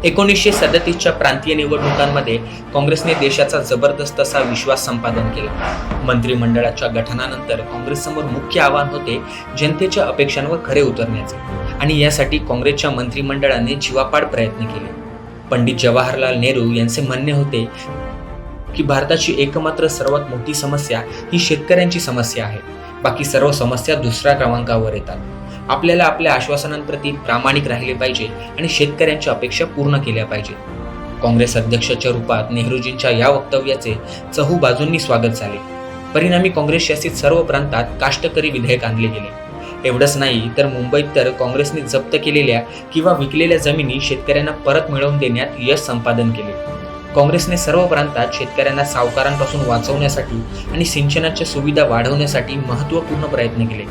1937च्या प्रांतीय निवडणुकांमध्ये काँग्रेसने देशाचा जबरदस्त असा विश्वास संपादन केला। मंत्रिमंडळाच्या गठनानंतर काँग्रेससमोर मुख्य आव्हान होते जनतेच्या अपेक्षांवर खरे उतरण्याचे, आणि यासाठी काँग्रेसच्या मंत्रिमंडळाने जीवापाड प्रयत्न केले। पंडित जवाहरलाल नेहरू यांचे म्हणणे होते की भारताची एकमात्र सर्वात मोठी समस्या ही शेतकऱ्यांची समस्या आहे, बाकी सर्व समस्या दुसऱ्या क्रमांकावर येतात। आपल्याला आपल्या आश्वासनांप्रती प्रामाणिक राहिले पाहिजे आणि शेतकऱ्यांच्या अपेक्षा पूर्ण केल्या पाहिजे। काँग्रेस अध्यक्षाच्या रूपात नेहरूजींच्या या वक्तव्याचे चहूबाजूंनी स्वागत झाले। परिणामी काँग्रेस शासित सर्व प्रांतात काष्टकरी विधेयक आणले गेले। एवढंच नाही तर मुंबईत तर काँग्रेसने जप्त केलेल्या किंवा विकलेल्या जमिनी शेतकऱ्यांना परत मिळवून देण्यात यश संपादन केले। काँग्रेसने सर्व प्रांतात शेतकऱ्यांना सावकारांपासून वाचवण्यासाठी आणि सिंचनाच्या सुविधा वाढवण्यासाठी महत्त्वपूर्ण प्रयत्न केले।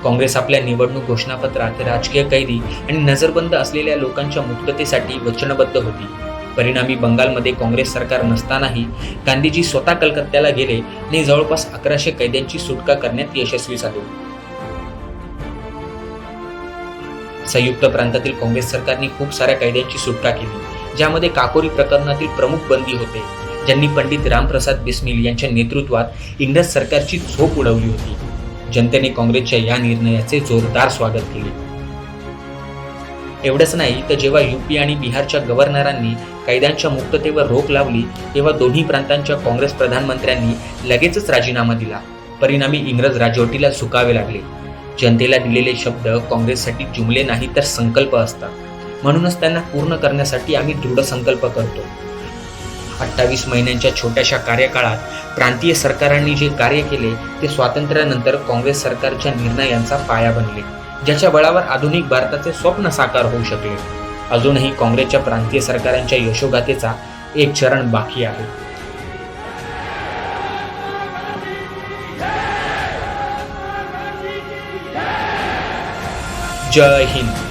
काँग्रेस आपल्या निवडणूक घोषणापत्रात राजकीय कैदी आणि नजरबंद असलेल्या लोकांच्या मुक्ततेसाठी वचनबद्ध होती। परिणामी बंगालमध्ये काँग्रेस सरकार नसतानाही गांधीजी स्वतः कलकत्त्याला गेले आणि जवळपास 1100 कैद्यांची सुटका करण्यात यशस्वी झाले। संयुक्त प्रांतातील काँग्रेस सरकारने खूप साऱ्या कैद्यांची सुटका केली, ज्यामध्ये काकोरी प्रकरणातील प्रमुख बंदी होते, ज्यांनी पंडित रामप्रसाद बिस्मिल यांच्या नेतृत्वात इंग्रज सरकारची झोप उडवली होती। जनतेने काँग्रेसच्या या निर्णयाचे जोरदार स्वागत केले। एवढंच नाही तर जेव्हा यूपी आणि बिहारच्या गव्हर्नरांनी कैद्यांच्या मुक्ततेवर रोख लावली, तेव्हा दोन्ही प्रांतांच्या काँग्रेस प्रधानमंत्र्यांनी लगेचच राजीनामा दिला। परिणामी इंग्रज राजवटीला झुकावे लागले। जनतेला दिलेले शब्द काँग्रेससाठी जुमले नाही तर संकल्प असतात, म्हणूनच त्यांना पूर्ण करण्यासाठी आम्ही दृढ संकल्प करतो। 28 महिन्यांच्या छोट्याशा कार्यकाळात प्रांतीय सरकारांनी जे कार्य केले ते स्वातंत्र्यानंतर काँग्रेस सरकारच्या निर्णयांचा पाया बनले, ज्याच्या बळावर आधुनिक भारताचे स्वप्न साकार होऊ शकले। अजूनही काँग्रेसच्या प्रांतीय सरकारांच्या यशोगाथेचा एक चरण बाकी आहे। जय हिंद।